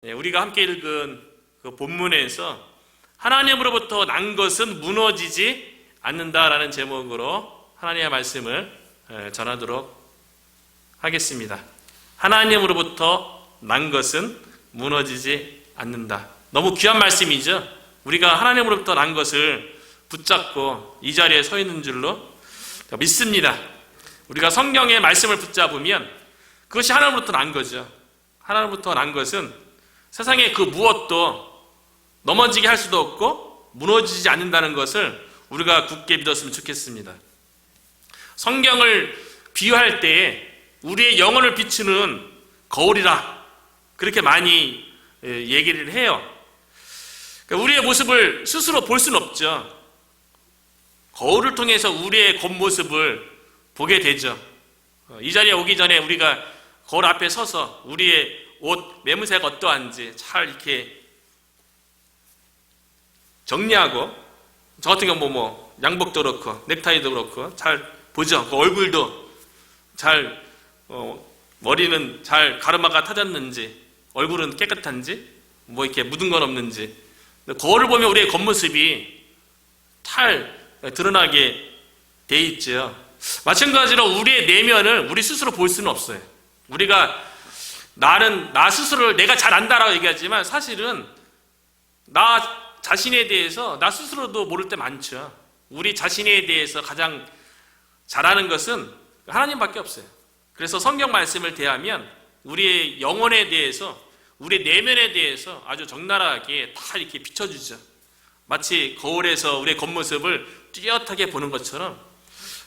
우리가 함께 읽은 그 본문에서 하나님으로부터 난 것은 무너지지 않는다라는 제목으로 하나님의 말씀을 전하도록 하겠습니다. 하나님으로부터 난 것은 무너지지 않는다. 너무 귀한 말씀이죠. 우리가 하나님으로부터 난 것을 붙잡고 이 자리에 서 있는 줄로 믿습니다. 우리가 성경의 말씀을 붙잡으면 그것이 하나님으로부터 난 거죠. 하나님으로부터 난 것은 세상에 그 무엇도 넘어지게 할 수도 없고 무너지지 않는다는 것을 우리가 굳게 믿었으면 좋겠습니다. 성경을 비유할 때에 우리의 영혼을 비추는 거울이라 그렇게 많이 얘기를 해요. 그러니까 우리의 모습을 스스로 볼 수는 없죠. 거울을 통해서 우리의 겉모습을 보게 되죠. 이 자리에 오기 전에 우리가 거울 앞에 서서 우리의 옷 매무새가 어떠한지 잘 이렇게 정리하고, 저 같은 경우 양복도 그렇고 넥타이도 그렇고 잘 보죠. 그 얼굴도 잘 머리는 잘 가르마가 타졌는지, 얼굴은 깨끗한지, 이렇게 묻은 건 없는지. 거울을 보면 우리의 겉모습이 잘 드러나게 돼 있죠. 마찬가지로 우리의 내면을 우리 스스로 볼 수는 없어요. 우리가 나 스스로를 내가 잘 안다라고 얘기하지만 사실은 나 자신에 대해서 나 스스로도 모를 때 많죠. 우리 자신에 대해서 가장 잘 아는 것은 하나님밖에 없어요. 그래서 성경 말씀을 대하면 우리의 영혼에 대해서, 우리의 내면에 대해서 아주 적나라하게 다 이렇게 비춰주죠. 마치 거울에서 우리의 겉모습을 뚜렷하게 보는 것처럼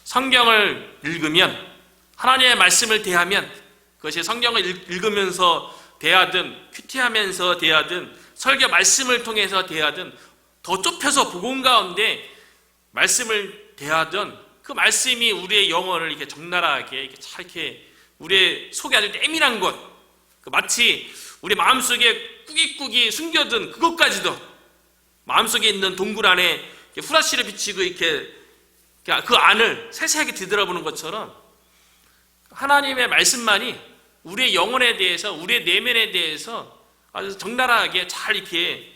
성경을 읽으면, 하나님의 말씀을 대하면, 그것이 성경을 읽으면서 대하든 큐티하면서 대하든 설교 말씀을 통해서 대하든 더 좁혀서 복음 가운데 말씀을 대하든 그 말씀이 우리의 영혼을 이렇게 적나라하게 이렇게 우리의 속에 아주 내밀한 것, 마치 우리 마음속에 꾸깃꾸깃 숨겨둔 그것까지도 마음속에 있는 동굴 안에 후라시를 비치고 이렇게 그 안을 세세하게 뒤돌아보는 것처럼 하나님의 말씀만이 우리의 영혼에 대해서, 우리의 내면에 대해서 아주 적나라하게 잘 이렇게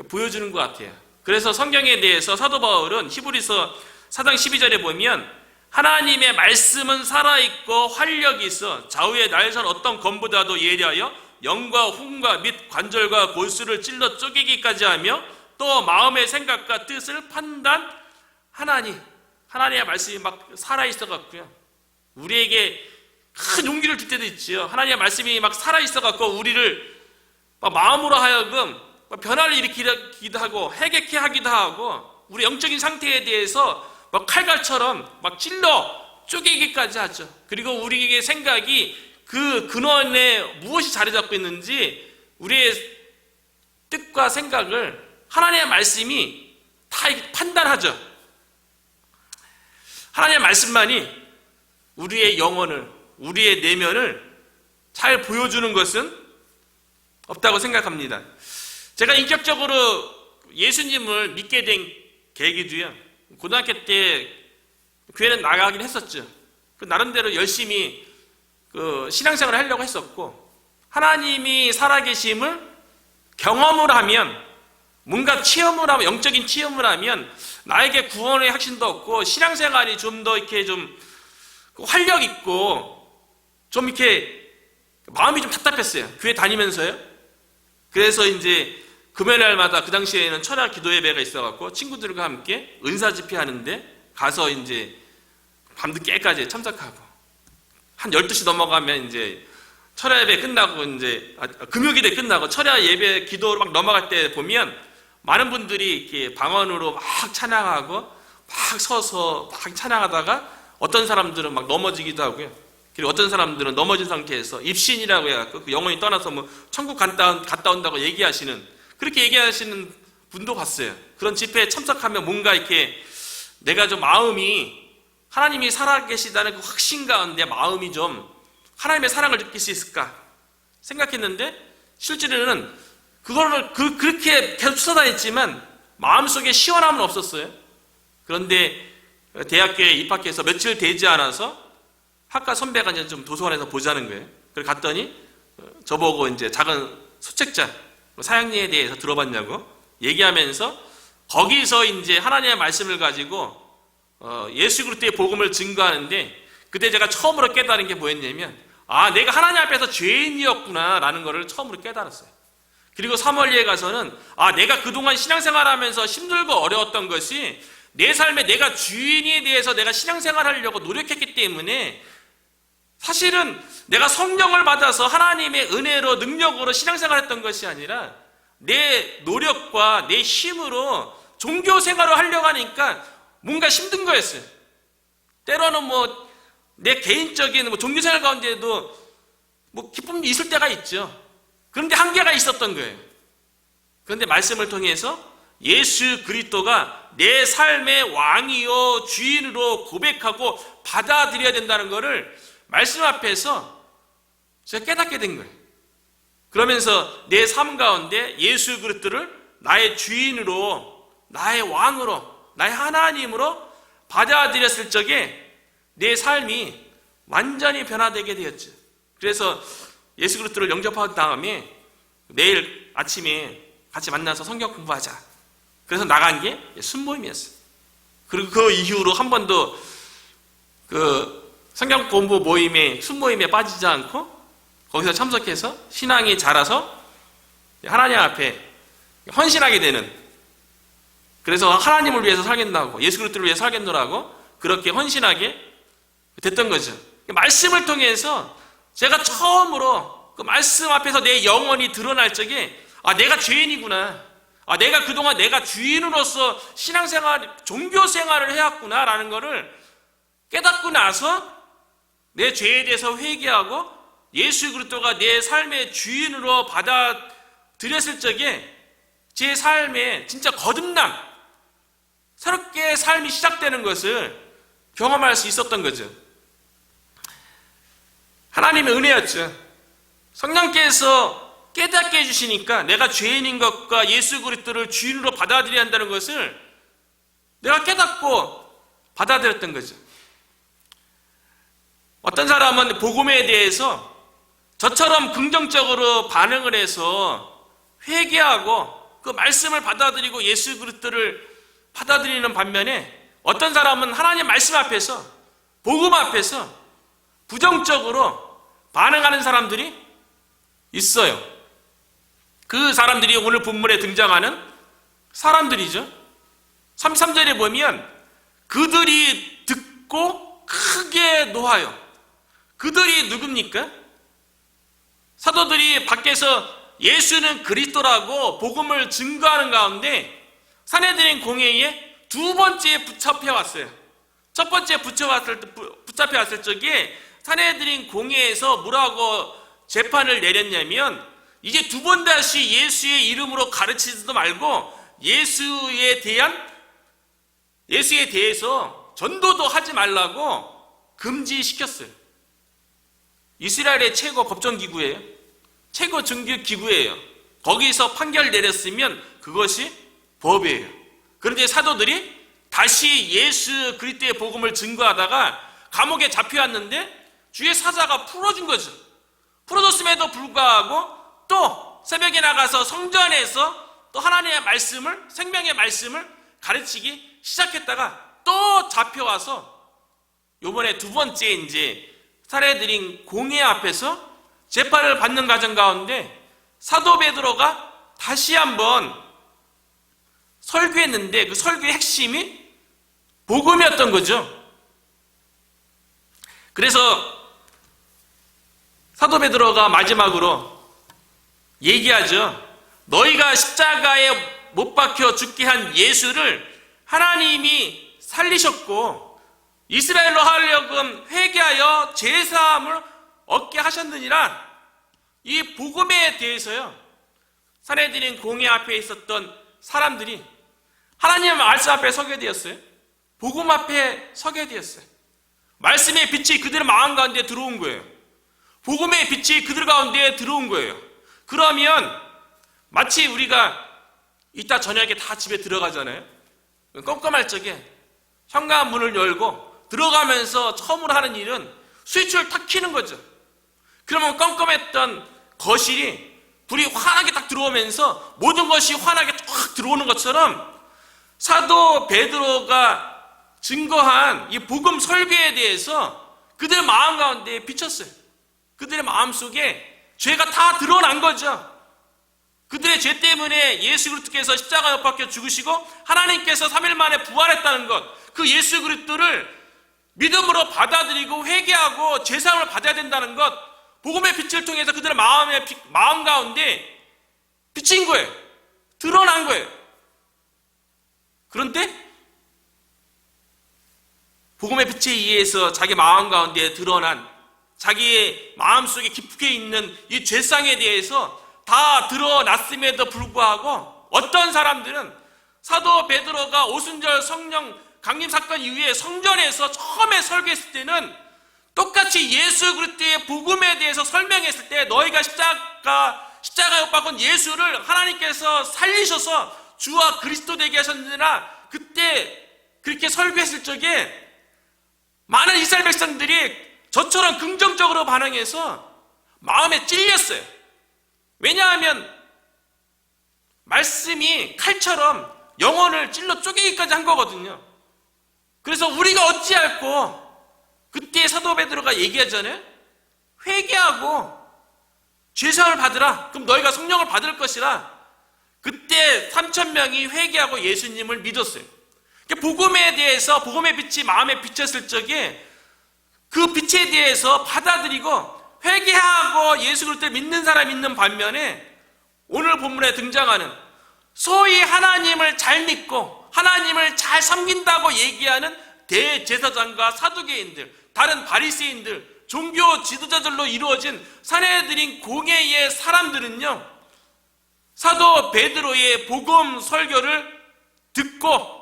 보여주는 것 같아요. 그래서 성경에 대해서 사도 바울은 히브리서 4장 12절에 보면 하나님의 말씀은 살아있고 활력이 있어 좌우의 날선 어떤 검보다도 예리하여 영과 혼과 및 관절과 골수를 찔러 쪼개기까지 하며 또 마음의 생각과 뜻을 판단하나니, 하나님의 말씀이 막 살아있어 갖고요, 우리에게 큰 용기를 줄 때도 있지요. 하나님의 말씀이 막 살아있어 갖고 우리를 막 마음으로 하여금 변화를 일으키기도 하고 해결케 하기도 하고 우리 영적인 상태에 대해서 막 칼갈처럼 막 찔러 쪼개기까지 하죠. 그리고 우리에게 생각이 그 근원에 무엇이 자리 잡고 있는지 우리의 뜻과 생각을 하나님의 말씀이 다 판단하죠. 하나님의 말씀만이 우리의 영혼을, 우리의 내면을 잘 보여주는 것은 없다고 생각합니다. 제가 인격적으로 예수님을 믿게 된 계기도요, 고등학교 때 교회는 나가긴 했었죠. 그 나름대로 열심히 신앙생활을 하려고 했었고, 하나님이 살아계심을 경험을 하면, 뭔가 체험을 하면, 영적인 체험을 하면 나에게 구원의 확신도 없고 신앙생활이 좀 더 이렇게 좀 활력 있고 좀 이렇게 마음이 좀 답답했어요. 교회 다니면서요. 그래서 이제 금요일날마다 그 당시에는 철야 기도 예배가 있어갖고 친구들과 함께 은사 집회하는데 가서 이제 밤늦게까지 참석하고, 한 12시 넘어가면 이제 철야 예배 끝나고 이제 금요기대 끝나고 철야 예배 기도로 막 넘어갈 때 보면 많은 분들이 이렇게 방언으로 막 찬양하고 막 서서 막 찬양하다가 어떤 사람들은 막 넘어지기도 하고요. 그리고 어떤 사람들은 넘어진 상태에서 입신이라고 해갖고 그 영혼이 떠나서 천국 갔다 온다고 얘기하시는, 그렇게 얘기하시는 분도 봤어요. 그런 집회에 참석하면 뭔가 이렇게 내가 좀 마음이 하나님이 살아계시다는 그 확신 가운데 마음이 좀 하나님의 사랑을 느낄 수 있을까 생각했는데, 실제로는 그거를 그렇게 계속 쫓아다녔지만 마음속에 시원함은 없었어요. 그런데 대학교에 입학해서 며칠 되지 않아서 학과 선배가 이제 좀 도서관에서 보자는 거예요. 그래서 갔더니 저보고 이제 작은 소책자 사형리에 대해서 들어봤냐고 얘기하면서 거기서 이제 하나님의 말씀을 가지고 예수 그리스도의 복음을 증거하는데, 그때 제가 처음으로 깨달은 게 뭐였냐면, 아, 내가 하나님 앞에서 죄인이었구나라는 것을 처음으로 깨달았어요. 그리고 사무엘리에 가서는, 아, 내가 그동안 신앙생활하면서 힘들고 어려웠던 것이 내 삶에 내가 주인에 대해서 내가 신앙생활하려고 노력했기 때문에, 사실은 내가 성령을 받아서 하나님의 은혜로 능력으로 신앙생활했던 것이 아니라 내 노력과 내 힘으로 종교생활을 하려고 하니까 뭔가 힘든 거였어요. 때로는 뭐 내 개인적인 종교생활 가운데에도 뭐 기쁨이 있을 때가 있죠. 그런데 한계가 있었던 거예요. 그런데 말씀을 통해서 예수 그리스도가 내 삶의 왕이요 주인으로 고백하고 받아들여야 된다는 것을 말씀 앞에서 제가 깨닫게 된 거예요. 그러면서 내 삶 가운데 예수 그리스도를 나의 주인으로, 나의 왕으로, 나의 하나님으로 받아들였을 적에 내 삶이 완전히 변화되게 되었죠. 그래서 예수 그리스도를 영접한 다음에 내일 아침에 같이 만나서 성경 공부하자. 그래서 나간 게 순모임이었어요. 그리고 그 이후로 한 번도 그 성경 공부 모임에, 순모임에 빠지지 않고 거기서 참석해서 신앙이 자라서 하나님 앞에 헌신하게 되는, 그래서 하나님을 위해서 살겠다고, 예수 그리스도를 위해서 살겠노라고 그렇게 헌신하게 됐던 거죠. 말씀을 통해서 제가 처음으로 그 말씀 앞에서 내 영혼이 드러날 적에, 아, 내가 죄인이구나, 아, 내가 그동안 내가 주인으로서 신앙생활, 종교생활을 해왔구나 라는 것을 깨닫고 나서 내 죄에 대해서 회개하고 예수 그리스도가 내 삶의 주인으로 받아들였을 적에 제 삶에 진짜 거듭남, 새롭게 삶이 시작되는 것을 경험할 수 있었던 거죠. 하나님의 은혜였죠. 성령께서 깨닫게 해주시니까 내가 죄인인 것과 예수 그리스도를 주인으로 받아들여야 한다는 것을 내가 깨닫고 받아들였던 거죠. 어떤 사람은 복음에 대해서 저처럼 긍정적으로 반응을 해서 회개하고 그 말씀을 받아들이고 예수 그리스도를 받아들이는 반면에, 어떤 사람은 하나님 말씀 앞에서, 복음 앞에서 부정적으로 반응하는 사람들이 있어요. 그 사람들이 오늘 본문에 등장하는 사람들이죠. 33절에 보면 그들이 듣고 크게 노하여. 그들이 누굽니까? 사도들이 밖에서 예수는 그리스도라고 복음을 증거하는 가운데 산헤드린 공회에 두 번째 붙잡혀 왔어요. 첫 번째 붙잡혀 왔을 적에 산헤드린 공회에서 뭐라고 재판을 내렸냐면, 이제 두 번 다시 예수의 이름으로 가르치지도 말고 예수에 대해서 전도도 하지 말라고 금지시켰어요. 이스라엘의 최고 법정기구예요. 최고 정규기구예요. 거기서 판결 내렸으면 그것이 법이에요. 그런데 사도들이 다시 예수 그리스도의 복음을 증거하다가 감옥에 잡혀왔는데 주의 사자가 풀어준 거죠. 풀어줬음에도 불구하고 또 새벽에 나가서 성전에서 또 하나님의 말씀을, 생명의 말씀을 가르치기 시작했다가 또 잡혀와서 요번에 두 번째 이제 산헤드린 공회 앞에서 재판을 받는 과정 가운데 사도 베드로가 다시 한번 설교했는데 그 설교의 핵심이 복음이었던 거죠. 그래서 사도 베드로가 마지막으로 얘기하죠. 너희가 십자가에 못 박혀 죽게 한 예수를 하나님이 살리셨고 이스라엘로 하려금 회개하여 제사함을 얻게 하셨느니라. 이 복음에 대해서요, 산헤드린 공회 앞에 있었던 사람들이 하나님의 말씀 앞에 서게 되었어요. 복음 앞에 서게 되었어요. 말씀의 빛이 그들의 마음 가운데 들어온 거예요. 복음의 빛이 그들 가운데 들어온 거예요. 그러면 마치 우리가 이따 저녁에 다 집에 들어가잖아요. 깜깜할 적에 현관문을 열고 들어가면서 처음으로 하는 일은 스위치를 탁 켜는 거죠. 그러면 깜깜했던 거실이 불이 환하게 딱 들어오면서 모든 것이 환하게 쫙 들어오는 것처럼 사도 베드로가 증거한 이 복음 설교에 대해서 그들의 마음 가운데 비쳤어요. 그들의 마음 속에 죄가 다 드러난 거죠. 그들의 죄 때문에 예수 그리스도께서 십자가에 못 박혀 죽으시고 하나님께서 3일 만에 부활했다는 것, 그 예수 그리스도를 믿음으로 받아들이고 회개하고 제사함을 받아야 된다는 것, 복음의 빛을 통해서 그들의 마음 가운데 비친 거예요. 드러난 거예요. 그런데 복음의 빛에 의해서 자기 마음 가운데 드러난 자기의 마음속에 깊게 있는 이 죄상에 대해서 다 드러났음에도 불구하고 어떤 사람들은 사도 베드로가 오순절 성령 강림 사건 이후에 성전에서 처음에 설교했을 때는 똑같이 예수 그리스도의 복음에 대해서 설명했을 때 너희가 십자가에 못 박은 예수를 하나님께서 살리셔서 주와 그리스도 되게 하셨느라 그때 그렇게 설교했을 적에 많은 이스라엘 백성들이 저처럼 긍정적으로 반응해서 마음에 찔렸어요. 왜냐하면 말씀이 칼처럼 영혼을 찔러 쪼개기까지 한 거거든요. 그래서 우리가 어찌할꼬 그때 사도 베드로가 얘기하잖아요. 회개하고 죄사함을 받으라. 그럼 너희가 성령을 받을 것이라. 그때 3,000명이 회개하고 예수님을 믿었어요. 복음에 대해서 복음의 빛이 마음에 비쳤을 적에 그 빛에 대해서 받아들이고 회개하고 예수 그리스도를 믿는 사람이 있는 반면에 오늘 본문에 등장하는 소위 하나님을 잘 믿고 하나님을 잘 섬긴다고 얘기하는 대제사장과 사두개인들, 다른 바리새인들, 종교 지도자들로 이루어진 산헤드린 공회의 사람들은요, 사도 베드로의 복음 설교를 듣고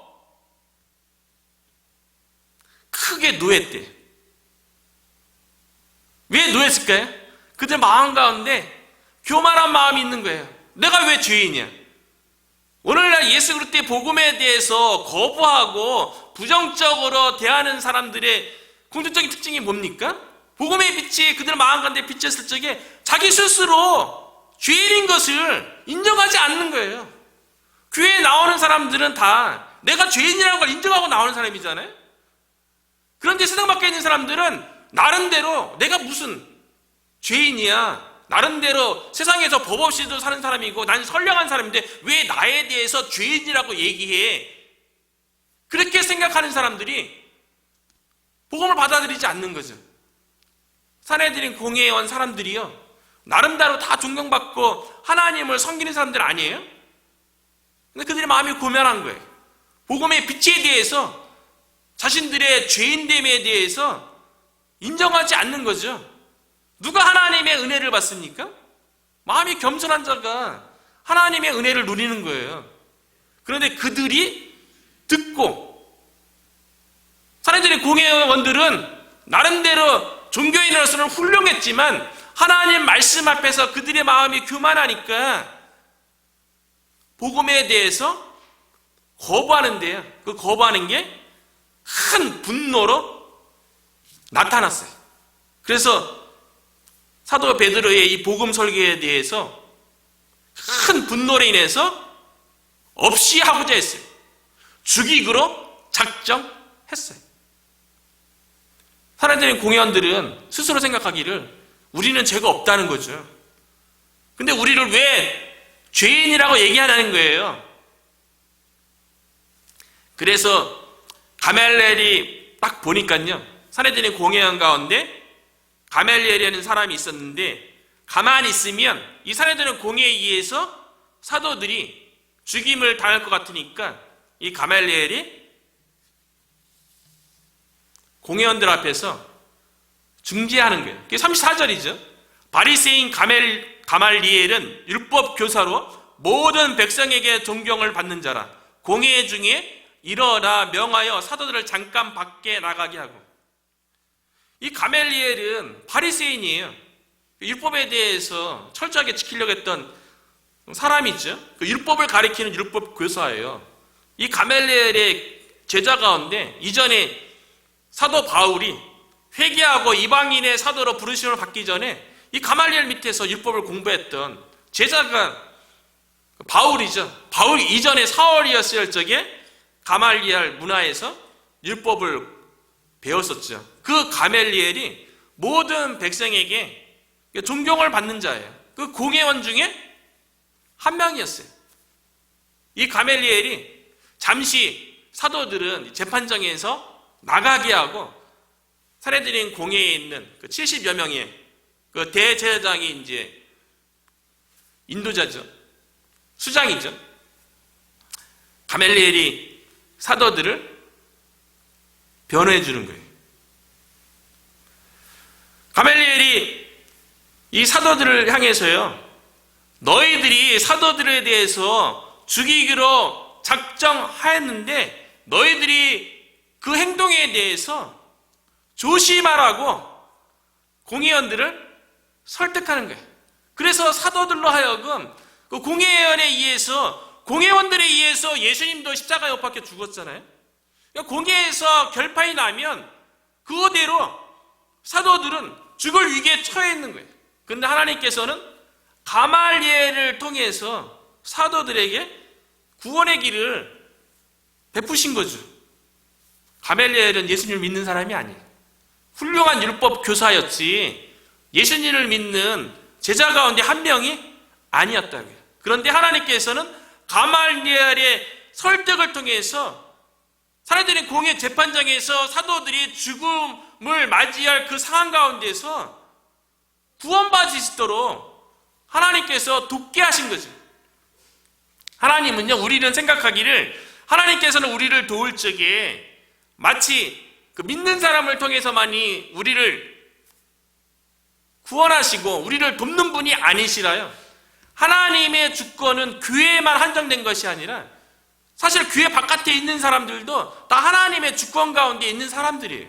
크게 노했대요. 왜 노했을까요? 그들 마음 가운데 교만한 마음이 있는 거예요. 내가 왜 죄인이야? 오늘날 예수 그리스도의 복음에 대해서 거부하고 부정적으로 대하는 사람들의 공통적인 특징이 뭡니까? 복음의 빛이 그들 마음 가운데 비쳤을 적에 자기 스스로 죄인인 것을 인정하지 않는 거예요. 교회에 나오는 사람들은 다 내가 죄인이라는 걸 인정하고 나오는 사람이잖아요. 그런데 세상 밖에 있는 사람들은 나름대로 내가 무슨 죄인이야, 나름대로 세상에서 법 없이도 사는 사람이고 난 선량한 사람인데 왜 나에 대해서 죄인이라고 얘기해? 그렇게 생각하는 사람들이 복음을 받아들이지 않는 거죠. 산헤드린 공회에 온 사람들이요, 나름대로 다 존경받고 하나님을 섬기는 사람들 아니에요? 근데 그들의 마음이 고면한 거예요. 복음의 빛에 대해서 자신들의 죄인됨에 대해서 인정하지 않는 거죠. 누가 하나님의 은혜를 받습니까? 마음이 겸손한 자가 하나님의 은혜를 누리는 거예요. 그런데 그들이 듣고 산헤드린 공회원들은 나름대로 종교인으로서는 훌륭했지만 하나님 말씀 앞에서 그들의 마음이 교만하니까 복음에 대해서 거부하는데요. 그 거부하는 게 큰 분노로 나타났어요. 그래서 사도 베드로의 이 복음 설교에 대해서 큰 분노로 인해서 없이 하고자 했어요. 죽이기로 작정했어요. 산헤드린 공회원들은 스스로 생각하기를 우리는 죄가 없다는 거죠. 근데 우리를 왜 죄인이라고 얘기하는 거예요. 그래서 가멜리엘이 딱 보니까요, 산헤드린 공회원 가운데 가멜리엘이라는 사람이 있었는데 가만히 있으면 이 산헤드린 공회에 의해서 사도들이 죽임을 당할 것 같으니까 이 가멜리엘이 공회원들 앞에서 중재하는 거예요. 그게 34절이죠. 바리새인 가말리엘은 율법 교사로 모든 백성에게 존경을 받는 자라. 공회 중에 일어나 명하여 사도들을 잠깐 밖에 나가게 하고. 이 가멜리엘은 바리새인이에요. 율법에 대해서 철저하게 지키려고 했던 사람이죠. 그 율법을 가리키는 율법 교사예요. 이 가멜리엘의 제자 가운데 이전에 사도 바울이 회개하고 이방인의 사도로 부르심을 받기 전에 이 가말리엘 밑에서 율법을 공부했던 제자가 바울이죠. 바울 이전에 사울이었을 적에 가말리엘 문화에서 율법을 배웠었죠. 그 가멜리엘이 모든 백성에게 존경을 받는 자예요. 그 공회원 중에 한 명이었어요. 이 가멜리엘이 잠시 사도들은 재판정에서 나가게 하고 사내들인 공회에 있는 그 70여 명의 그 대제사장이 이제 인도자죠. 수장이죠. 가멜리엘이 사도들을 변호해 주는 거예요. 가멜리엘이 이 사도들을 향해서요, 너희들이 사도들에 대해서 죽이기로 작정하였는데 너희들이 그 행동에 대해서 조심하라고 공회원들을 설득하는 거예요. 그래서 사도들로 하여금 그 공회원에 의해서, 공회원들에 의해서 예수님도 십자가에 못 박혀 죽었잖아요. 그러니까 공회에서 결판이 나면 그거대로 사도들은 죽을 위기에 처해 있는 거예요. 그런데 하나님께서는 가말리엘을 통해서 사도들에게 구원의 길을 베푸신 거죠. 가말리엘은 예수님을 믿는 사람이 아니에요. 훌륭한 율법 교사였지 예수님을 믿는 제자 가운데 한 명이 아니었다고요. 그런데 하나님께서는 가말리엘의 설득을 통해서 사내들인 공회 재판장에서 사도들이 죽음을 맞이할 그 상황 가운데서 구원받을 수 있도록 하나님께서 돕게 하신 거죠. 하나님은요, 우리는 생각하기를 하나님께서는 우리를 도울 적에 마치 그 믿는 사람을 통해서만이 우리를 구원하시고 우리를 돕는 분이 아니시라요. 하나님의 주권은 교회에만 한정된 것이 아니라 사실 교회 바깥에 있는 사람들도 다 하나님의 주권 가운데 있는 사람들이에요.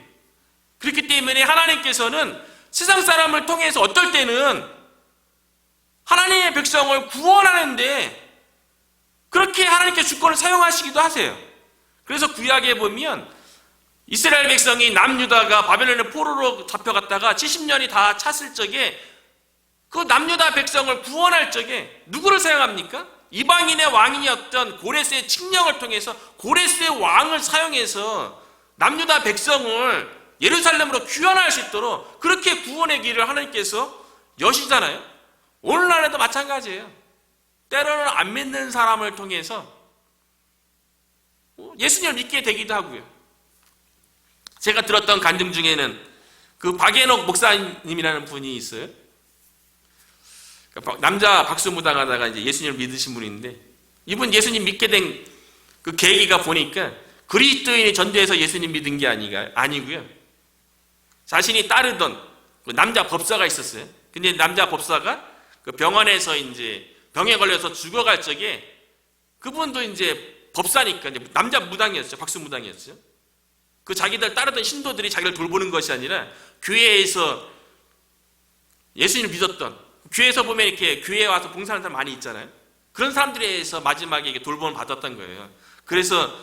그렇기 때문에 하나님께서는 세상 사람을 통해서 어떨 때는 하나님의 백성을 구원하는데 그렇게 하나님께 주권을 사용하시기도 하세요. 그래서 구약에 보면 이스라엘 백성이 남유다가 바벨론의 포로로 잡혀갔다가 70년이 다 찼을 적에 그 남유다 백성을 구원할 적에 누구를 사용합니까? 이방인의 왕이었던 고레스의 칙령을 통해서 고레스의 왕을 사용해서 남유다 백성을 예루살렘으로 귀환할 수 있도록 그렇게 구원의 길을 하나님께서 여시잖아요. 오늘날에도 마찬가지예요. 때로는 안 믿는 사람을 통해서 예수님을 믿게 되기도 하고요. 제가 들었던 간증 중에는 그 박예녹 목사님이라는 분이 있어요. 남자 박수무당하다가 이제 예수님을 믿으신 분인데, 이분 예수님 믿게 된 그 계기가 보니까 그리스도인이 전도해서 예수님 믿은 게 아니고요. 자신이 따르던 그 남자 법사가 있었어요. 근데 남자 법사가 그 병원에서 이제 병에 걸려서 죽어갈 적에 그분도 이제 법사니까 이제 남자 무당이었죠. 박수무당이었죠. 그 자기들 따르던 신도들이 자기를 돌보는 것이 아니라 교회에서 예수님을 믿었던, 교회에서 보면 이렇게 교회에 와서 봉사하는 사람 많이 있잖아요. 그런 사람들에 의해서 마지막에 돌봄을 받았던 거예요. 그래서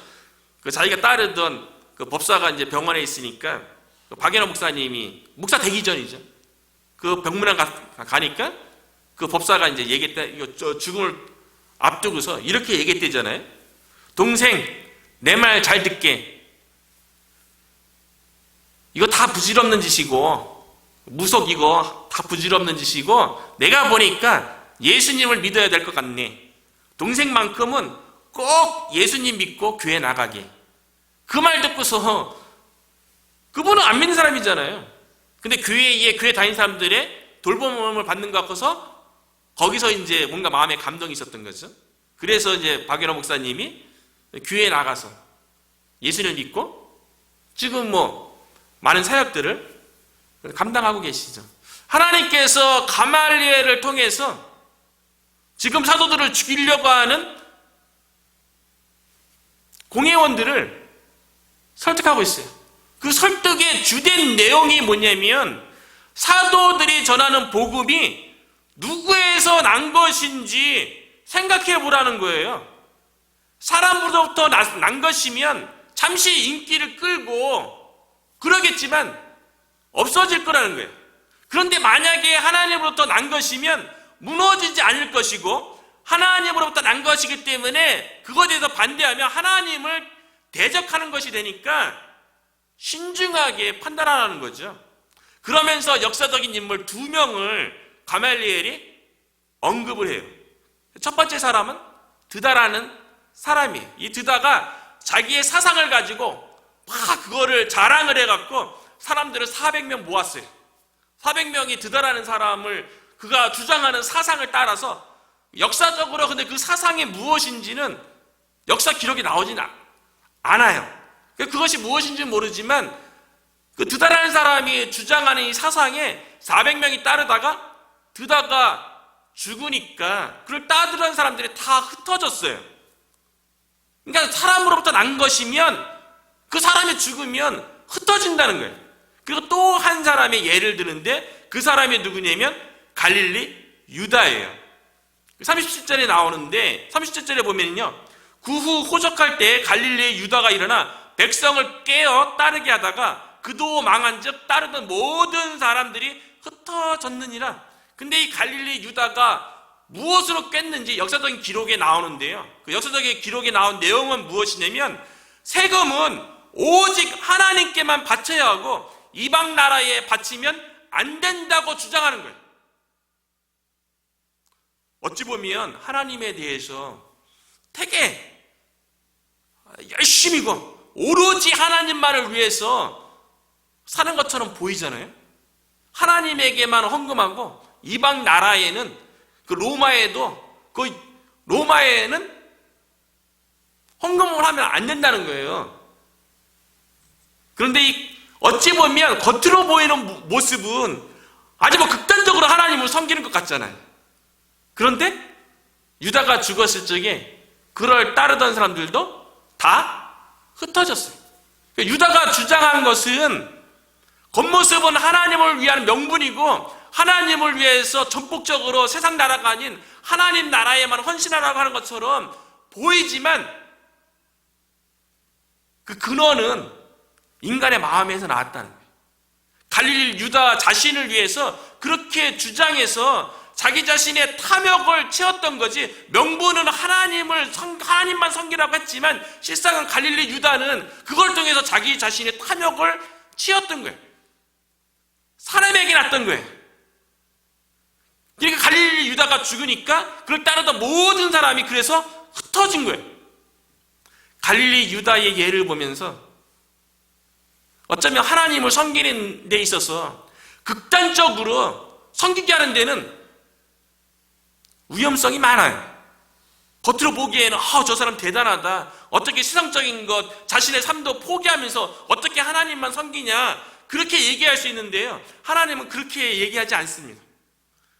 그 자기가 따르던 그 법사가 이제 병원에 있으니까 그 박연호 목사님이 목사 되기 전이죠. 그 병문안 가니까 그 법사가 이제 얘기했다. 이거 죽음을 앞두고서 이렇게 얘기했대잖아요. 동생, 내 말 잘 듣게. 이거 다 부질없는 짓이고 무속 이거 다 부질없는 짓이고 내가 보니까 예수님을 믿어야 될 것 같네. 동생만큼은 꼭 예수님 믿고 교회 나가게. 그 말 듣고서 그분은 안 믿는 사람이잖아요. 근데 교회 다닌 사람들의 돌봄을 받는 것 같아서 거기서 이제 뭔가 마음에 감동이 있었던 거죠. 그래서 이제 박연호 목사님이 교회에 나가서 예수를 믿고 지금 많은 사역들을 감당하고 계시죠. 하나님께서 가말리엘을 통해서 지금 사도들을 죽이려고 하는 공회원들을 설득하고 있어요. 그 설득의 주된 내용이 뭐냐면 사도들이 전하는 복음이 누구에서 난 것인지 생각해 보라는 거예요. 사람으로부터 난 것이면 잠시 인기를 끌고 그러겠지만 없어질 거라는 거예요. 그런데 만약에 하나님으로부터 난 것이면 무너지지 않을 것이고 하나님으로부터 난 것이기 때문에 그것에 대해서 반대하며 하나님을 대적하는 것이 되니까 신중하게 판단하라는 거죠. 그러면서 역사적인 인물 2명을 가말리엘이 언급을 해요. 첫 번째 사람은 드다라는 사람이에요. 이 드다가 자기의 사상을 가지고 막 그거를 자랑을 해갖고 사람들을 400명 모았어요. 400명이 드다라는 사람을 그가 주장하는 사상을 따라서 역사적으로 근데 그 사상이 무엇인지는 역사 기록이 나오진 않아요. 그것이 무엇인지는 모르지만 그 드다라는 사람이 주장하는 이 사상에 400명이 따르다가 드다가 죽으니까 그걸 따르던 사람들이 다 흩어졌어요. 그러니까 사람으로부터 난 것이면 그 사람이 죽으면 흩어진다는 거예요. 그리고 또 한 사람의 예를 드는데 그 사람이 누구냐면 갈릴리 유다예요. 37절에 나오는데 37절에 보면요, 그 후 호적할 때 갈릴리의 유다가 일어나 백성을 깨어 따르게 하다가 그도 망한즉 따르던 모든 사람들이 흩어졌느니라. 근데 이 갈릴리 유다가 무엇으로 깼는지 역사적인 기록에 나오는데요, 그 역사적인 기록에 나온 내용은 무엇이냐면 세금은 오직 하나님께만 바쳐야 하고 이방 나라에 바치면 안 된다고 주장하는 거예요. 어찌 보면 하나님에 대해서 되게 열심히고 오로지 하나님만을 위해서 사는 것처럼 보이잖아요. 하나님에게만 헌금하고 이방 나라에는 그 로마에는 헌금을 하면 안 된다는 거예요. 그런데 어찌 보면 겉으로 보이는 모습은 아주 극단적으로 하나님을 섬기는 것 같잖아요. 그런데 유다가 죽었을 적에 그를 따르던 사람들도 다 흩어졌어요. 유다가 주장한 것은 겉모습은 하나님을 위한 명분이고 하나님을 위해서 전폭적으로 세상 나라가 아닌 하나님 나라에만 헌신하라고 하는 것처럼 보이지만 그 근원은 인간의 마음에서 나왔다는 거예요. 갈릴리 유다 자신을 위해서 그렇게 주장해서 자기 자신의 탐욕을 채웠던 거지, 명분은 하나님만 섬기라고 했지만 실상은 갈릴리 유다는 그걸 통해서 자기 자신의 탐욕을 채웠던 거예요. 사람에게 났던 거예요. 그러니까 갈릴리 유다가 죽으니까 그걸 따르던 모든 사람이 그래서 흩어진 거예요. 갈릴리 유다의 예를 보면서 어쩌면 하나님을 섬기는 데 있어서 극단적으로 섬기게 하는 데는 위험성이 많아요. 겉으로 보기에는 저 사람 대단하다, 어떻게 세상적인 것 자신의 삶도 포기하면서 어떻게 하나님만 섬기냐, 그렇게 얘기할 수 있는데요, 하나님은 그렇게 얘기하지 않습니다.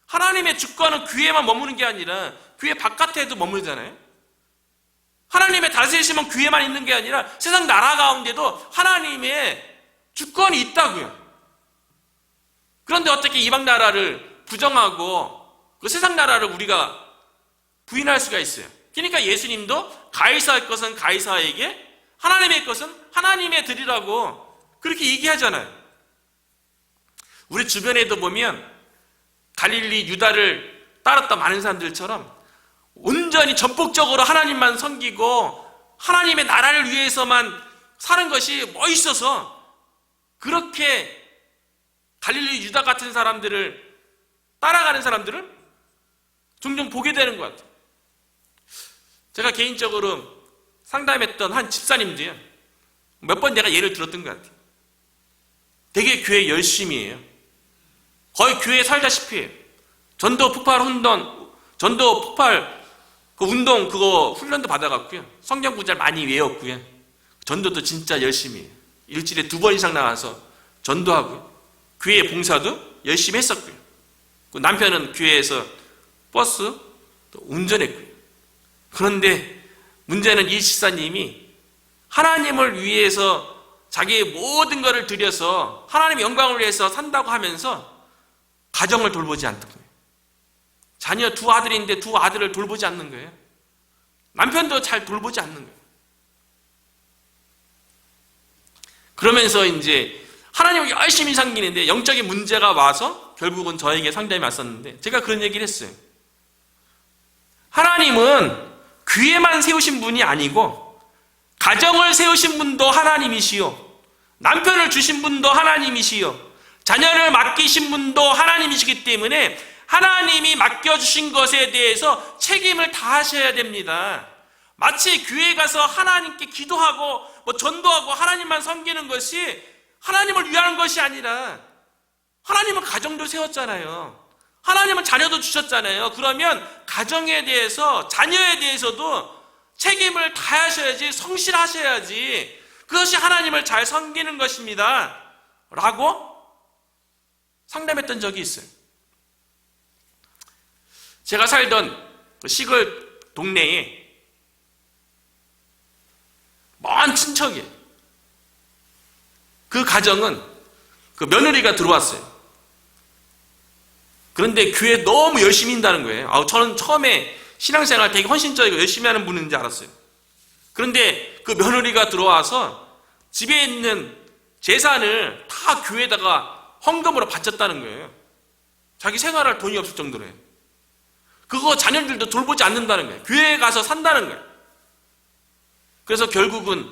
하나님의 주권은 교회에만 머무는 게 아니라 교회 바깥에도 머물잖아요. 하나님의 다스리심은 교회만 있는 게 아니라 세상 나라 가운데도 하나님의 주권이 있다고요. 그런데 어떻게 이방 나라를 부정하고 그 세상 나라를 우리가 부인할 수가 있어요? 그러니까 예수님도 가이사의 것은 가이사에게, 하나님의 것은 하나님의 드리라고 그렇게 얘기하잖아요. 우리 주변에도 보면 갈릴리 유다를 따랐던 많은 사람들처럼 온전히 전폭적으로 하나님만 섬기고 하나님의 나라를 위해서만 사는 것이 멋있어서 그렇게 갈릴리 유다 같은 사람들을 따라가는 사람들을 종종 보게 되는 것 같아요. 제가 개인적으로 상담했던 한 집사님도요, 몇 번 내가 예를 들었던 것 같아요. 되게 교회 열심히 해요. 거의 교회에 살다시피 해요. 전도 폭발 그 운동 그거 훈련도 받아갔고요, 성경 구절 많이 외웠고요, 전도도 진짜 열심히 해요. 일주일에 2번 이상 나가서 전도하고요, 교회 봉사도 열심히 했었고요, 남편은 교회에서 버스 또 운전했고요. 그런데 문제는 이 집사님이 하나님을 위해서 자기의 모든 것을 들여서 하나님의 영광을 위해서 산다고 하면서 가정을 돌보지 않는 거예요. 자녀 2아들인데 2아들을 돌보지 않는 거예요. 남편도 잘 돌보지 않는 거예요. 그러면서 이제 하나님을 열심히 섬기는데 영적인 문제가 와서 결국은 저에게 상담이 왔었는데 제가 그런 얘기를 했어요. 하나님은 교회만 세우신 분이 아니고 가정을 세우신 분도 하나님이시요, 남편을 주신 분도 하나님이시요, 자녀를 맡기신 분도 하나님이시기 때문에 하나님이 맡겨주신 것에 대해서 책임을 다하셔야 됩니다. 마치 교회 가서 하나님께 기도하고 전도하고 하나님만 섬기는 것이 하나님을 위하는 것이 아니라, 하나님은 가정도 세웠잖아요. 하나님은 자녀도 주셨잖아요. 그러면 가정에 대해서, 자녀에 대해서도 책임을 다하셔야지, 성실하셔야지, 그것이 하나님을 잘 섬기는 것입니다 라고 상담했던 적이 있어요. 제가 살던 시골 동네에 먼 친척이에요. 그 가정은 그 며느리가 들어왔어요. 그런데 교회에 너무 열심히 한다는 거예요. 저는 처음에 신앙생활 되게 헌신적이고 열심히 하는 분인지 알았어요. 그런데 그 며느리가 들어와서 집에 있는 재산을 다 교회에다가 헌금으로 바쳤다는 거예요. 자기 생활할 돈이 없을 정도로요. 그거 자녀들도 돌보지 않는다는 거예요. 교회에 가서 산다는 거예요. 그래서 결국은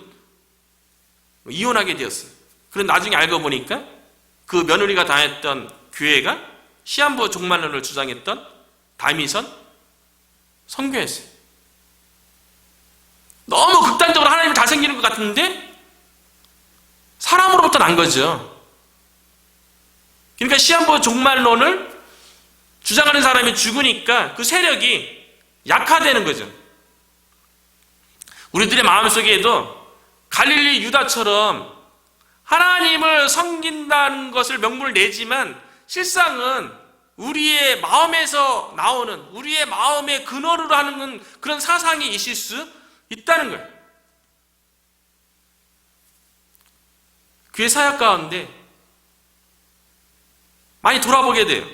이혼하게 되었어요. 그런데 나중에 알고 보니까 그 며느리가 다녔던 교회가 시한부 종말론을 주장했던 다미선 선교였어요. 너무 극단적으로 하나님을 다 섬기는 것 같은데 사람으로부터 난 거죠. 그러니까 시한부 종말론을 주장하는 사람이 죽으니까 그 세력이 약화되는 거죠. 우리들의 마음속에도 갈릴리 유다처럼 하나님을 섬긴다는 것을 명분을 내지만 실상은 우리의 마음에서 나오는, 우리의 마음의 근원으로 하는 그런 사상이 있을 수 있다는 거예요. 교회 사역 가운데 많이 돌아보게 돼요.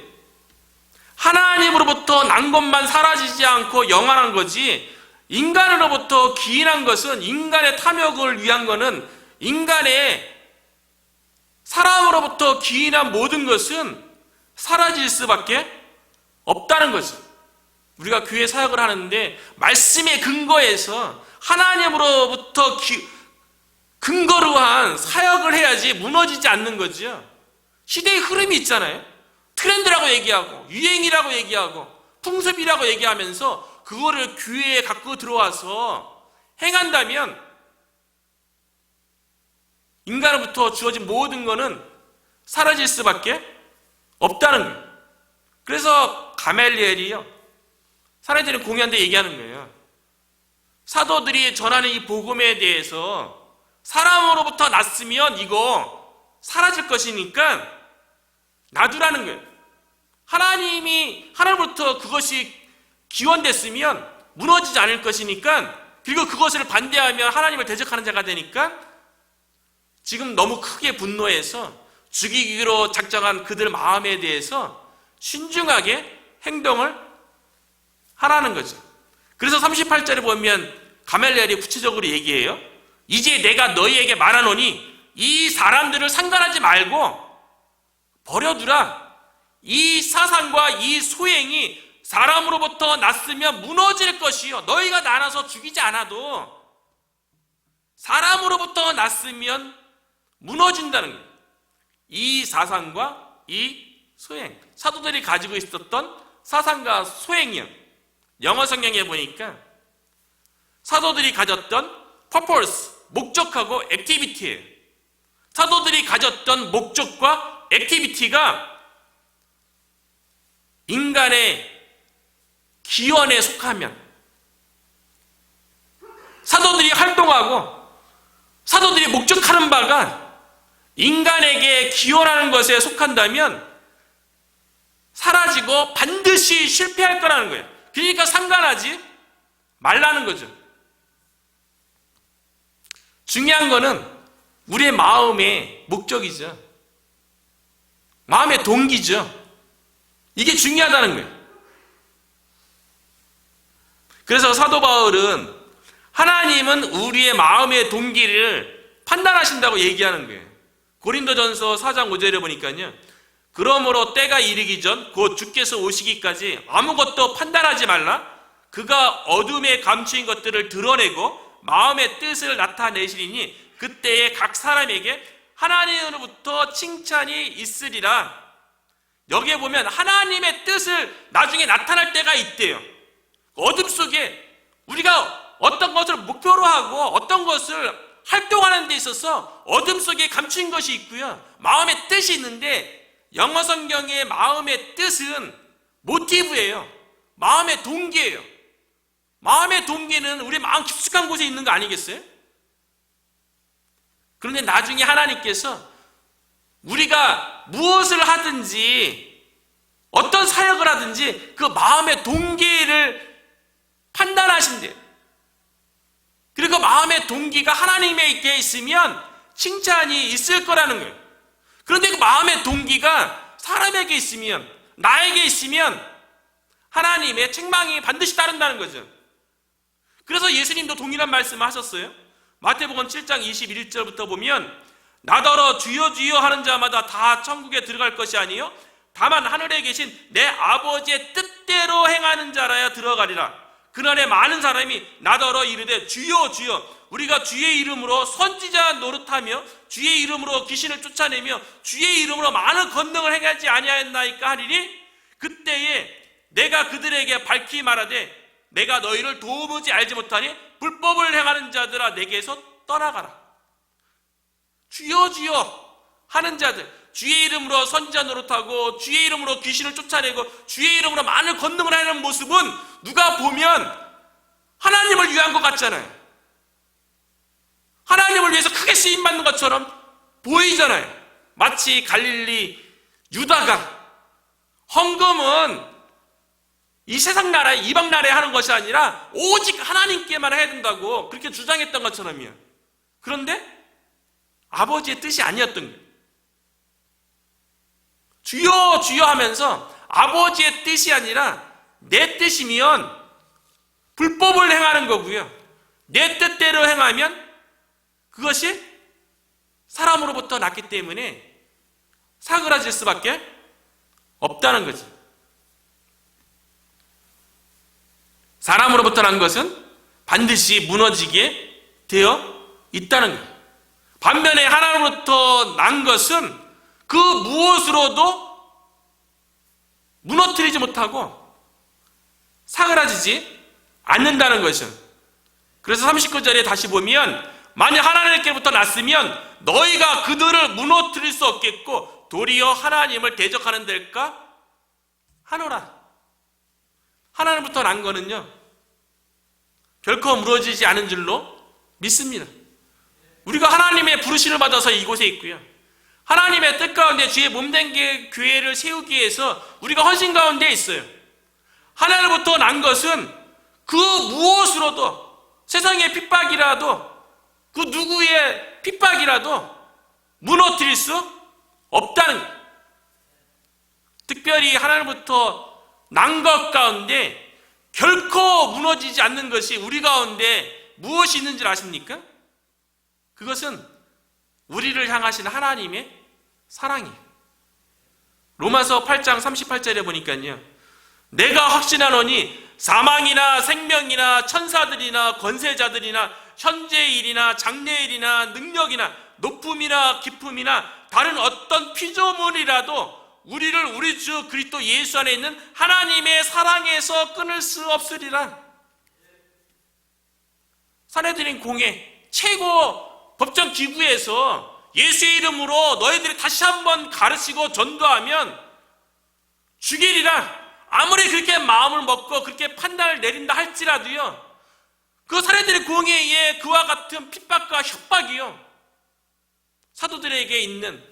하나님으로부터 난 것만 사라지지 않고 영원한 거지, 인간으로부터 기인한 것은, 인간의 탐욕을 위한 것은, 인간의 사람으로부터 기인한 모든 것은 사라질 수밖에 없다는 거죠. 우리가 교회 사역을 하는데 말씀의 근거에서 하나님으로부터 근거로 한 사역을 해야지 무너지지 않는 거죠. 시대의 흐름이 있잖아요. 트렌드라고 얘기하고 유행이라고 얘기하고 풍습이라고 얘기하면서 그거를 교회에 갖고 들어와서 행한다면 인간으로부터 주어진 모든 것은 사라질 수밖에 없다는 거예요. 그래서 가멜리엘이요, 사내들이 공유한 데 얘기하는 거예요. 사도들이 전하는 이 복음에 대해서 사람으로부터 났으면 이거 사라질 것이니까 놔두라는 거예요. 하나님으로부터 그것이 기원됐으면 무너지지 않을 것이니까, 그리고 그것을 반대하면 하나님을 대적하는 자가 되니까 지금 너무 크게 분노해서 죽이기로 작정한 그들 마음에 대해서 신중하게 행동을 하라는 거죠. 그래서 38절에 보면 가멜리엘이 구체적으로 얘기해요. 이제 내가 너희에게 말하노니 이 사람들을 상관하지 말고 버려두라. 이 사상과 이 소행이 사람으로부터 났으면 무너질 것이요, 너희가 나눠서 죽이지 않아도 사람으로부터 났으면 무너진다는 거예요. 이 사상과 이 소행, 사도들이 가지고 있었던 사상과 소행이요. 영어 성경에 보니까 사도들이 가졌던 purpose, 목적하고 activity예요. 사도들이 가졌던 목적과 액티비티가 인간의 기원에 속하면, 사도들이 활동하고 사도들이 목적하는 바가 인간에게 기원하는 것에 속한다면 사라지고 반드시 실패할 거라는 거예요. 그러니까 상관하지 말라는 거죠. 중요한 거는 우리의 마음의 목적이죠. 마음의 동기죠. 이게 중요하다는 거예요. 그래서 사도 바울은 하나님은 우리의 마음의 동기를 판단하신다고 얘기하는 거예요. 고린도전서 4장 5절에 보니까요, 그러므로 때가 이르기 전 곧 주께서 오시기까지 아무것도 판단하지 말라. 그가 어둠에 감추인 것들을 드러내고 마음의 뜻을 나타내시리니 그때에 각 사람에게 하나님으로부터 칭찬이 있으리라. 여기에 보면 하나님의 뜻을 나중에 나타날 때가 있대요. 어둠 속에 우리가 어떤 것을 목표로 하고 어떤 것을 활동하는 데 있어서 어둠 속에 감춘 것이 있고요, 마음의 뜻이 있는데, 영어 성경의 마음의 뜻은 모티브예요. 마음의 동기예요. 마음의 동기는 우리 마음 깊숙한 곳에 있는 거 아니겠어요? 그런데 나중에 하나님께서 우리가 무엇을 하든지 어떤 사역을 하든지 그 마음의 동기를 판단하신대요. 그리고 마음의 동기가 하나님에게 있으면 칭찬이 있을 거라는 거예요. 그런데 그 마음의 동기가 사람에게 있으면, 나에게 있으면 하나님의 책망이 반드시 따른다는 거죠. 그래서 예수님도 동일한 말씀을 하셨어요. 마태복음 7장 21절부터 보면 나더러 주여 주여 하는 자마다 다 천국에 들어갈 것이 아니요 다만 하늘에 계신 내 아버지의 뜻대로 행하는 자라야 들어가리라. 그날에 많은 사람이 나더러 이르되 주여 주여 우리가 주의 이름으로 선지자 노릇하며 주의 이름으로 귀신을 쫓아내며 주의 이름으로 많은 권능을 행하지 아니하였나이까 하리니 그때에 내가 그들에게 밝히 말하되 내가 너희를 도무지 알지 못하니 불법을 행하는 자들아 내게서 떠나가라. 주여 주여 하는 자들, 주의 이름으로 선지자 노릇하고 주의 이름으로 귀신을 쫓아내고 주의 이름으로 많은 권능을 하는 모습은 누가 보면 하나님을 위한 것 같잖아요. 하나님을 위해서 크게 쓰임받는 것처럼 보이잖아요. 마치 갈릴리 유다가 헌금은 이 세상 나라에, 이방 나라에 하는 것이 아니라 오직 하나님께만 해야 된다고 그렇게 주장했던 것처럼요. 그런데 아버지의 뜻이 아니었던 거예요. 주여 주여 하면서 아버지의 뜻이 아니라 내 뜻이면 불법을 행하는 거고요, 내 뜻대로 행하면 그것이 사람으로부터 났기 때문에 사그라질 수밖에 없다는 거지. 사람으로부터 난 것은 반드시 무너지게 되어 있다는 거예요. 반면에 하나님으로부터 난 것은 그 무엇으로도 무너뜨리지 못하고 사그라지지 않는다는 것이죠. 그래서 39절에 다시 보면 만약 하나님께로부터 났으면 너희가 그들을 무너뜨릴 수 없겠고 도리어 하나님을 대적하는 데일까 하노라. 하나님부터 난 거는요 결코 무너지지 않은 줄로 믿습니다. 우리가 하나님의 부르심을 받아서 이곳에 있고요, 하나님의 뜻 가운데 주의 몸된 교회를 세우기 위해서 우리가 헌신 가운데 있어요. 하나님부터 난 것은 그 무엇으로도, 세상의 핍박이라도 그 누구의 핍박이라도 무너뜨릴 수 없다는 거예요. 특별히 하나님부터 난 것 가운데 결코 무너지지 않는 것이 우리 가운데 무엇이 있는 줄 아십니까? 그것은 우리를 향하신 하나님의 사랑이에요. 로마서 8장 38절에 보니까요, 내가 확신하노니 사망이나 생명이나 천사들이나 권세자들이나 현재일이나 장래일이나 능력이나 높음이나 깊음이나 다른 어떤 피조물이라도 우리를 우리 주 그리스도 예수 안에 있는 하나님의 사랑에서 끊을 수 없으리라. 산헤드린 공회 최고 법정 기구에서 예수의 이름으로 너희들이 다시 한번 가르치고 전도하면 죽이리라. 아무리 그렇게 마음을 먹고 그렇게 판단을 내린다 할지라도요, 그 산헤드린 공회에 그와 같은 핍박과 협박이요 사도들에게 있는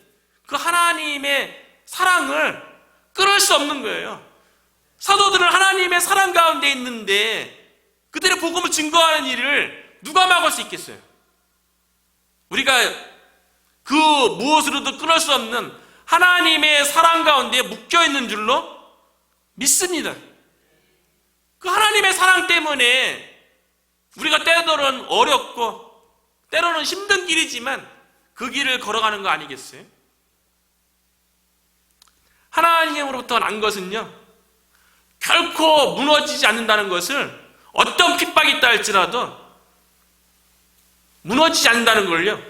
그 하나님의 사랑을 끊을 수 없는 거예요. 사도들은 하나님의 사랑 가운데 있는데 그들의 복음을 증거하는 일을 누가 막을 수 있겠어요? 우리가 그 무엇으로도 끊을 수 없는 하나님의 사랑 가운데 묶여있는 줄로 믿습니다. 그 하나님의 사랑 때문에 우리가 때로는 어렵고 때로는 힘든 길이지만 그 길을 걸어가는 거 아니겠어요? 하나님으로부터 난 것은요 결코 무너지지 않는다는 것을 어떤 핍박이 있다 할지라도 무너지지 않는다는 걸요.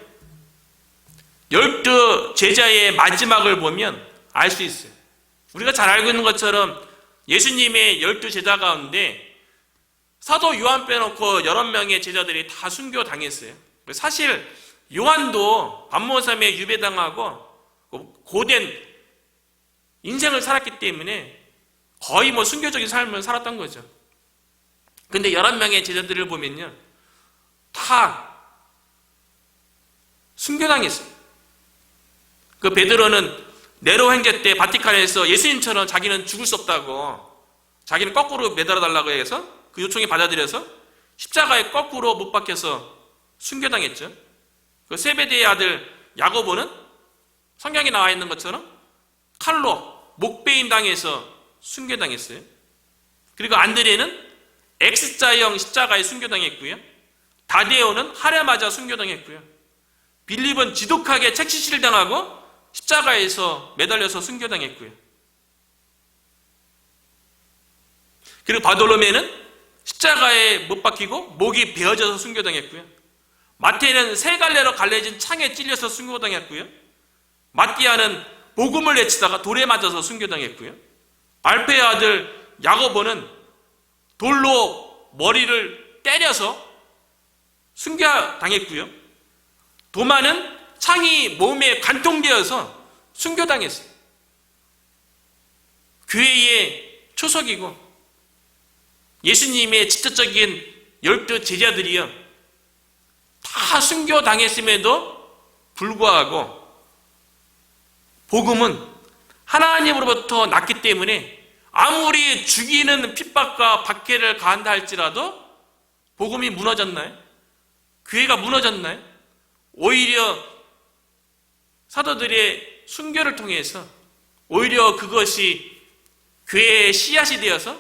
12 제자의 마지막을 보면 알 수 있어요. 우리가 잘 알고 있는 것처럼 예수님의 12 제자 가운데 사도 요한 빼놓고 여러 명의 제자들이 다 순교당했어요. 사실 요한도 반모섬에 유배당하고 고된 인생을 살았기 때문에 거의 순교적인 삶을 살았던 거죠. 근데 11명의 제자들을 보면요, 다 순교당했어요. 그 베드로는 네로 횡재 때 바티칸에서 예수님처럼 자기는 죽을 수 없다고, 자기는 거꾸로 매달아 달라고 해서 그 요청이 받아들여서 십자가에 거꾸로 못 박혀서 순교당했죠. 그 세베대의 아들 야고보는 성경에 나와 있는 것처럼 칼로 목베임 당해서 순교당했어요. 그리고 안드레는 X자형 십자가에 순교당했고요. 다데오는 활에 맞아 순교당했고요. 빌립은 지독하게 책시실을 당하고 십자가에서 매달려서 순교당했고요. 그리고 바돌로메는 십자가에 못 박히고 목이 베어져서 순교당했고요. 마태는 세 갈래로 갈라진 창에 찔려서 순교당했고요. 마띠아는 복음을 외치다가 돌에 맞아서 순교당했고요. 알페의 아들 야고보는 돌로 머리를 때려서 순교당했고요. 도마는 창이 몸에 관통되어서 순교당했어요. 교회의 초석이고 예수님의 직접적인 12 제자들이요, 다 순교당했음에도 불구하고 복음은 하나님으로부터 났기 때문에 아무리 죽이는 핍박과 박해를 가한다 할지라도 복음이 무너졌나요? 교회가 무너졌나요? 오히려 사도들의 순교를 통해서 오히려 그것이 교회의 씨앗이 되어서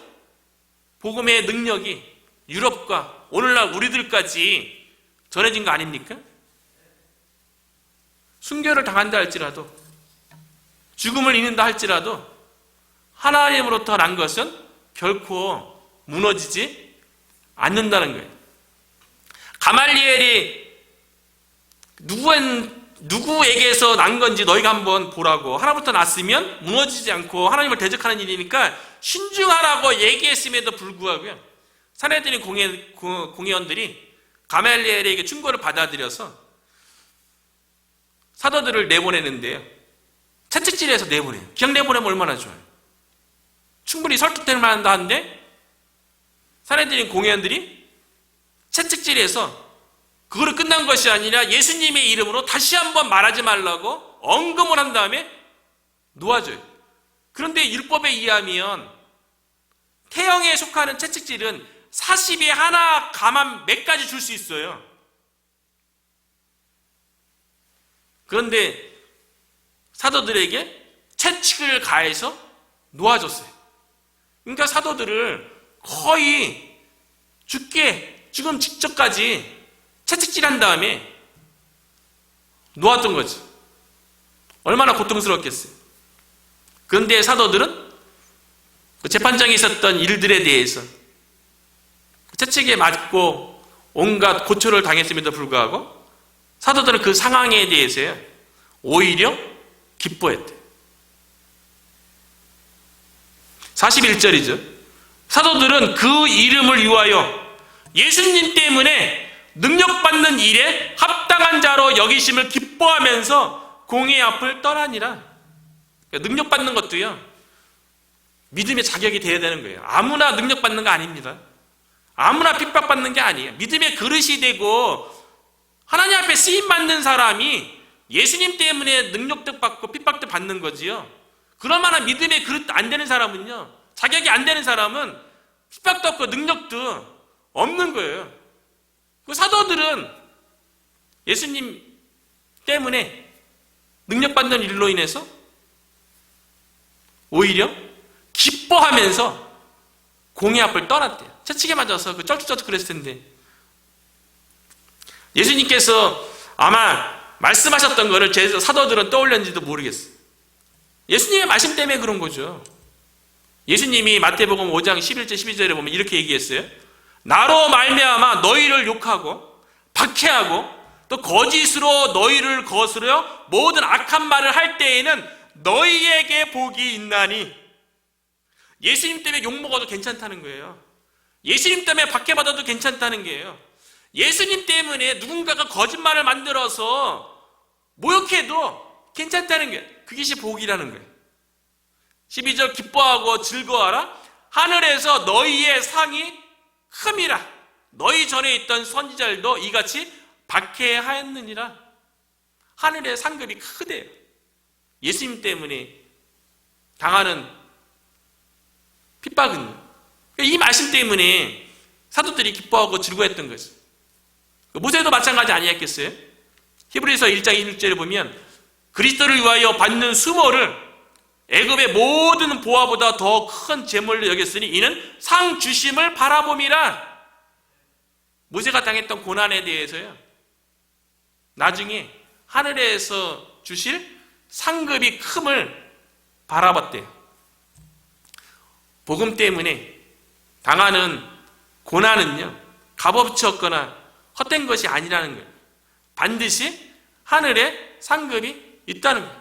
복음의 능력이 유럽과 오늘날 우리들까지 전해진 거 아닙니까? 순교를 당한다 할지라도, 죽음을 잃는다 할지라도 하나님으로부터 난 것은 결코 무너지지 않는다는 거예요. 가말리엘이 누구에게서 난 건지 너희가 한번 보라고, 하나님부터 났으면 무너지지 않고 하나님을 대적하는 일이니까 신중하라고 얘기했음에도 불구하고요, 사내들인 공회원들이 가말리엘에게 충고를 받아들여서 사도들을 내보내는데요, 채찍질해서 내보내요. 그냥 내보내면 얼마나 좋아요. 충분히 설득될 만한다 한데 사내들인 공회원들이 채찍질해서 그거로 끝난 것이 아니라 예수님의 이름으로 다시 한번 말하지 말라고 언금을 한 다음에 놓아줘요. 그런데 율법에 의하면 태형에 속하는 채찍질은 40에 하나 가만 몇 가지 줄 수 있어요. 그런데 사도들에게 채찍을 가해서 놓아줬어요. 그러니까 사도들을 거의 죽음 직전까지 채찍질한 다음에 놓았던 거죠. 얼마나 고통스럽겠어요. 그런데 사도들은 그 재판장에 있었던 일들에 대해서 채찍에 맞고 온갖 고초를 당했음에도 불구하고 사도들은 그 상황에 대해서 오히려 기뻐했대요. 41절이죠. 사도들은 그 이름을 위하여 예수님 때문에 능력받는 일에 합당한 자로 여기심을 기뻐하면서 공의 앞을 떠나니라. 그러니까 능력받는 것도요, 믿음의 자격이 되어야 되는 거예요. 아무나 능력받는 거 아닙니다. 아무나 핍박받는 게 아니에요. 믿음의 그릇이 되고 하나님 앞에 쓰임받는 사람이 예수님 때문에 능력도 받고 핍박도 받는 거지요. 그럴 만한 믿음의 그릇 안 되는 사람은요, 자격이 안 되는 사람은 핍박도 없고 능력도 없는 거예요. 그 사도들은 예수님 때문에 능력받는 일로 인해서 오히려 기뻐하면서 공의 앞을 떠났대요. 채찍에 맞아서 그 쩔뚝쩔뚝 그랬을 텐데, 예수님께서 아마 말씀하셨던 거를 제 사도들은 떠올렸는지도 모르겠어요. 예수님의 말씀 때문에 그런 거죠. 예수님이 마태복음 5장 11절 12절에 보면 이렇게 얘기했어요. 나로 말미암아 너희를 욕하고 박해하고 또 거짓으로 너희를 거스려 모든 악한 말을 할 때에는 너희에게 복이 있나니. 예수님 때문에 욕먹어도 괜찮다는 거예요. 예수님 때문에 박해받아도 괜찮다는 거예요. 예수님 때문에 누군가가 거짓말을 만들어서 모욕해도 괜찮다는 거예요. 그것이 복이라는 거예요. 12절 기뻐하고 즐거워하라. 하늘에서 너희의 상이 큼이라. 너희 전에 있던 선지자들도 이같이 박해하였느니라. 하늘의 상급이 크대요. 예수님 때문에 당하는 핍박은요. 이 말씀 때문에 사도들이 기뻐하고 즐거워했던 것이죠. 모세도 마찬가지 아니었겠어요? 히브리서 1장 26절에 보면 그리스도를 위하여 받는 수모를 애굽의 모든 보화보다 더 큰 재물로 여겼으니 이는 상 주심을 바라봄이라. 모세가 당했던 고난에 대해서요, 나중에 하늘에서 주실 상급이 큼을 바라봤대요. 복음 때문에 당하는 고난은요, 값없이 얻거나 헛된 것이 아니라는 거예요. 반드시 하늘에 상급이 있다는 거예요.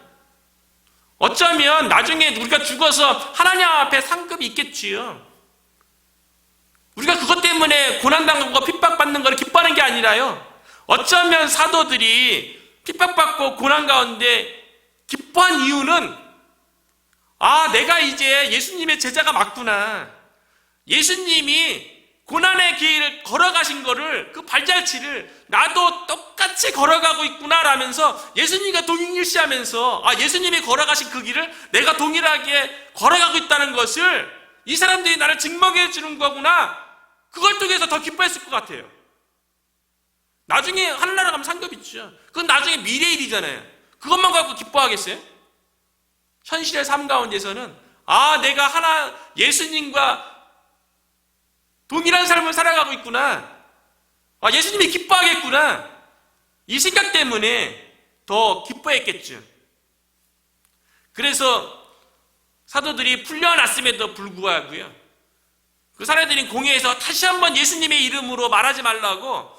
어쩌면 나중에 우리가 죽어서 하나님 앞에 상급이 있겠지요. 우리가 그것 때문에 고난당하는 거, 핍박받는 걸 기뻐하는 게 아니라요, 어쩌면 사도들이 핍박받고 고난 가운데 기뻐한 이유는, 아, 내가 이제 예수님의 제자가 맞구나. 예수님이 고난의 길을 걸어가신 거를, 그 발자취를 나도 똑같이 걸어가고 있구나 라면서 예수님과 동일시하면서, 아, 예수님이 걸어가신 그 길을 내가 동일하게 걸어가고 있다는 것을 이 사람들이 나를 증명해 주는 거구나. 그걸 통해서 더 기뻐했을 것 같아요. 나중에 하늘나라 가면 상급 있죠. 그건 나중에 미래 일이잖아요. 그것만 갖고 기뻐하겠어요? 현실의 삶 가운데서는, 아, 내가 예수님과 동일한 삶을 살아가고 있구나. 아, 예수님이 기뻐하겠구나. 이 생각 때문에 더 기뻐했겠죠. 그래서 사도들이 풀려났음에도 불구하고요, 그 사람들이 공회에서 다시 한번 예수님의 이름으로 말하지 말라고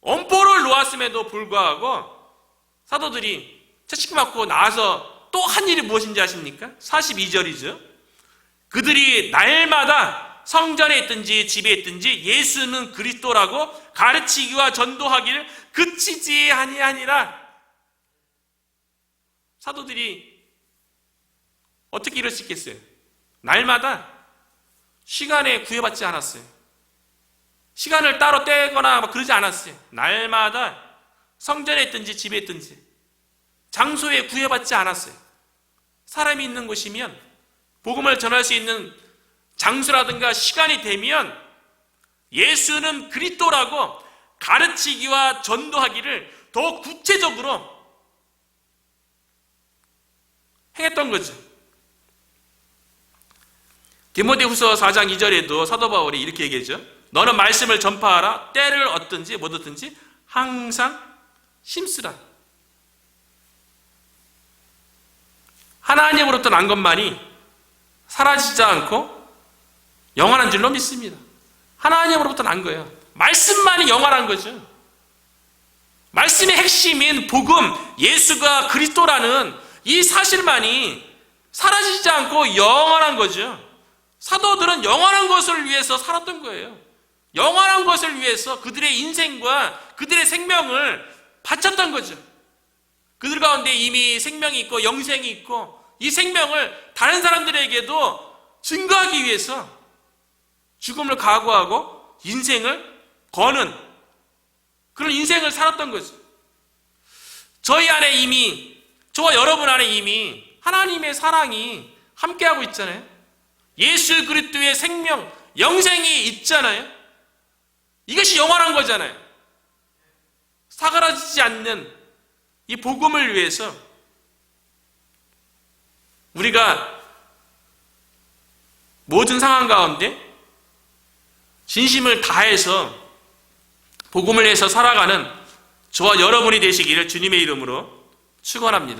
엄포를 놓았음에도 불구하고 사도들이 채찍 맞고 나와서 또 한 일이 무엇인지 아십니까? 42절이죠. 그들이 날마다 성전에 있든지 집에 있든지 예수는 그리스도라고 가르치기와 전도하기를 그치지 아니하니라. 사도들이 어떻게 이럴 수 있겠어요? 날마다 시간에 구애받지 않았어요. 시간을 따로 떼거나 그러지 않았어요. 날마다 성전에 있든지 집에 있든지 장소에 구애받지 않았어요. 사람이 있는 곳이면 복음을 전할 수 있는 장소라든가 시간이 되면 예수는 그리스도라고 가르치기와 전도하기를 더 구체적으로 행했던 거죠. 디모데후서 4장 2절에도 사도 바울이 이렇게 얘기하죠. 너는 말씀을 전파하라. 때를 얻든지 못 얻든지 항상 힘쓰라. 하나님으로부터 난 것만이 사라지지 않고 영원한 줄로 믿습니다. 하나님으로부터 난 거예요. 말씀만이 영원한 거죠. 말씀의 핵심인 복음, 예수가 그리스도라는 이 사실만이 사라지지 않고 영원한 거죠. 사도들은 영원한 것을 위해서 살았던 거예요. 영원한 것을 위해서 그들의 인생과 그들의 생명을 바쳤던 거죠. 그들 가운데 이미 생명이 있고 영생이 있고 이 생명을 다른 사람들에게도 증거하기 위해서 죽음을 각오하고 인생을 거는 그런 인생을 살았던 거죠. 저희 안에 이미, 저와 여러분 안에 이미 하나님의 사랑이 함께하고 있잖아요. 예수 그리스도의 생명, 영생이 있잖아요. 이것이 영원한 거잖아요. 사그라지지 않는 이 복음을 위해서 우리가 모든 상황 가운데 진심을 다해서 복음을 위해서 살아가는 저와 여러분이 되시기를 주님의 이름으로 축원합니다.